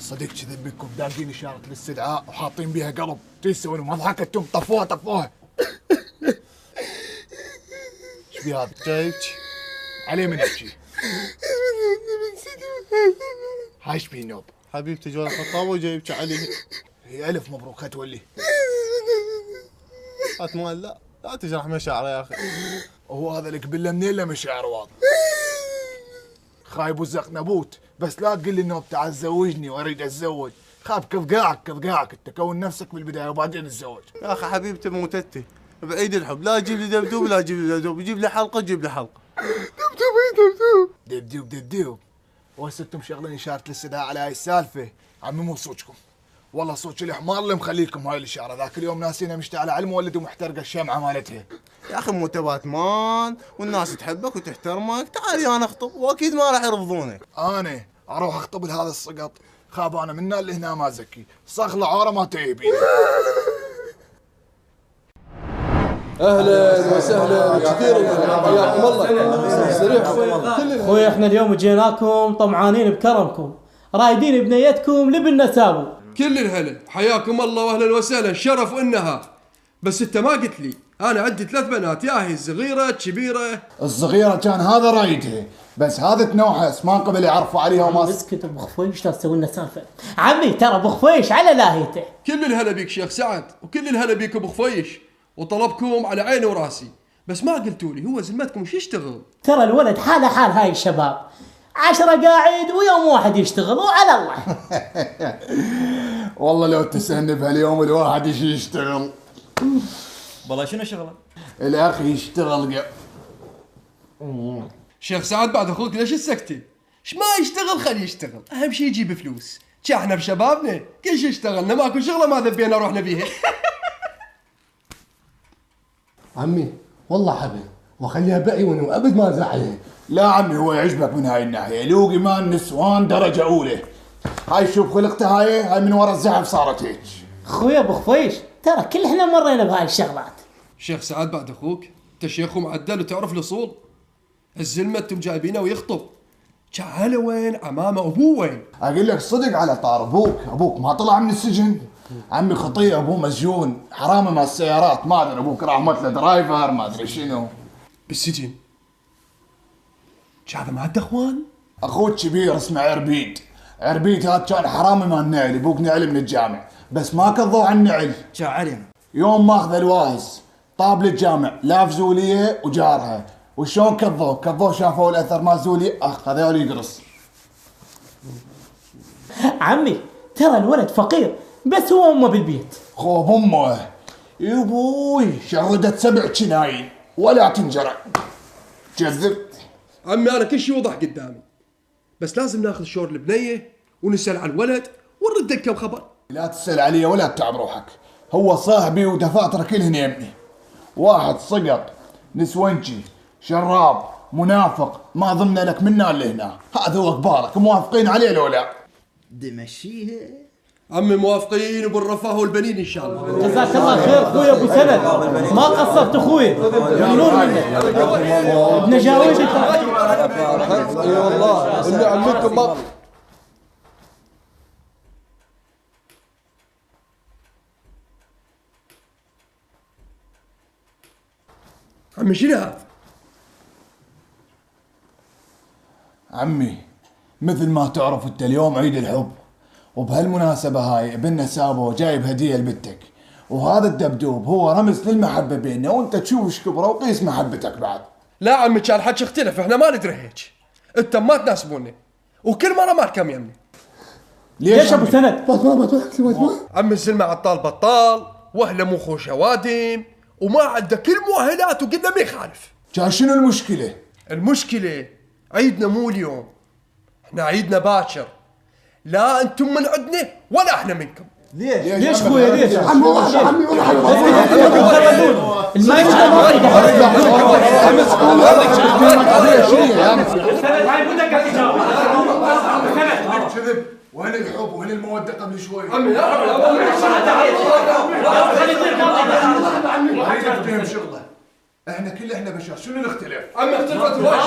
صدق كذا بكم داقين اشاره الاستدعاء وحاطين بيها قلب، تسوون مضحكتهم طفوها طفوها. ايش بي هذا؟ جايك عليه من يحكي؟ هاي ايش بي نوب؟ حبيبتي جوال الخطابه وجاي يبكي عليه. هي الف مبروك هتولي. اتمنى لا تجرح مشاعره يا اخي. وهو هذا اللي قبله منين له مشاعر واضح. خايب وزق نبوت، بس لا تقول لي انه تعال زوجني واريد اتزوج. خاب كذقاعك انت كون نفسك بالبدايه وبعدين الزواج. يا اخي حبيبتي موتتي بعيد الحب، لا تجيب لي دبدوب لا تجيب لي دبدوب، جيب لي حلقه جيب لي حلقه. دبدوب وهسه انتم شغلين اشاره الاستدعاء على هاي السالفه. عمي مو صوتكم والله، صوت الحمار اللي مخليكم هاي الاشاره. ذاك اليوم ناسينا مشتعله على المولد ومحترقه الشمعه مالتها. يا اخي مو باتمان والناس تحبك وتحترمك، تعال انا اخطب واكيد ما راح يرفضونك. انا اروح اخطب لهذا السقط؟ خاب انا منا اللي هنا ما زكي صخله عوره ما تهيبين. اهلا وسهلا كثير، حياكم الله. سريع اخوي، احنا اليوم جيناكم طمعانين بكرمكم، رايدين بنيتكم لبن نسابو. كل الهلا، حياكم الله واهلا وسهلا، شرف انها. بس انت ما قلت لي انا عندي 3 بنات، يا هي الصغيره الكبيره. الصغيره كان هذا رايدها، بس هذا تنوحس ما قبل يعرفوا عليها وما اسكت ابو خفيش، لا تسوي لنا سالفه. عمي ترى ابو خفيش على لاهيته. كل الهلا بيك شيخ سعد، وكل الهلا بيك ابو خفيش، وطلبكم على عيني وراسي، بس ما قلتوا لي هو زلمتكم وش يشتغل؟ ترى الولد حاله حال هاي الشباب، 10 قاعد ويوم واحد يشتغل وعلى الله. والله لو تسهن بهاليوم الواحد ايش يشتغل. والله شنو شغله؟ الاخ يشتغل شيخ سعد بعد اخوك ليش السكتي؟ ايش ما يشتغل خليه يشتغل، اهم شيء يجيب فلوس. احنا بشبابنا كل شيء اشتغلنا، ماكو شغله ما ذبينا روحنا بيها. عمي والله حبل وخليها بعيوني وابد ما زعلها. لا عمي هو يعجبك من هاي الناحيه، لوقي مان نسوان درجه اولى. هاي شوف خلقتها، هاي من ورا الزحف صارت هيك. اخوي ابو خفيش ترى كل احنا مرينا بهاي الشغلات. شيخ سعد بعد اخوك انت شيخ معدل وتعرف الاصول. الزلمه انتم جايبينه ويخطب، جعله وين؟ عمامه ابوه وين؟ اقول لك صدق على طار ابوك ما طلع من السجن. عمي خطيه، ابوه مسجون حرامه مع السيارات، ما ادري ابوك راح مثله درايفر ما ادري شنو بالسجن. هذا ما عنده اخوان؟ اخوه كبير اسمه عربيد هذا كان حرامي مال نعل، ابوك نعل من الجامع بس ما كضوا عن النعل. علينا يوم ماخذ الواهس طاب للجامع لاف زوليه وجارها، وشلون كضوه شافوا الاثر مال زوليه هذول يقرص. عمي ترى الولد فقير بس هو امه بالبيت. خوب امه يبوي شردت 7 كناين ولا تنجرع. كذب عمي انا كل شيء وضح قدامي، بس لازم ناخذ شور البنيه ونسال على الولد ونردك كم خبر. لا تسال علي ولا تتعب روحك، هو صاحبي ودفاتره كلهن يمني. واحد سقط نسونجي شراب منافق ما ضمن لك منا اللي هنا، هذا هو اخبارك. موافقين عليه لو لا؟ دمشيها عمي موافقين وبالرفاه والبنين ان شاء الله. جزاك الله خير اخوي ابو سند، ما قصرت اخوي. ممنون منك ابن جاويد. اي والله ان عمكم ما عمي شنو هذا؟ عمي مثل ما تعرف انت اليوم عيد الحب، وبهالمناسبة هاي ابننا سابو جايب هدية لبنتك، وهذا الدبدوب هو رمز للمحبة بيننا، وانت تشوف ايش كبره وقيس محبتك بعد. لا عمي كان الحكي اختلف، احنا ما ندري هيك، انتم ما تناسبونا وكل مرة مالكم يمني. ليش ابو سند؟ عمي الزلمة عطال بطال واهله مو خوش وادم وما عنده كل مؤهلات وقلنا ما يخالف. كان شنو المشكلة؟ المشكلة عيدنا مو اليوم، احنا عيدنا باكر، لا انتم من عندنا ولا احنا منكم. ليش خويا ليش؟ عمي والله الماي كذب. وين الحب وين المودة قبل شوي؟ عمي لا اريد افهم شغله. احنا بشر شنو نختلف؟ عمي اختلفت الوحش.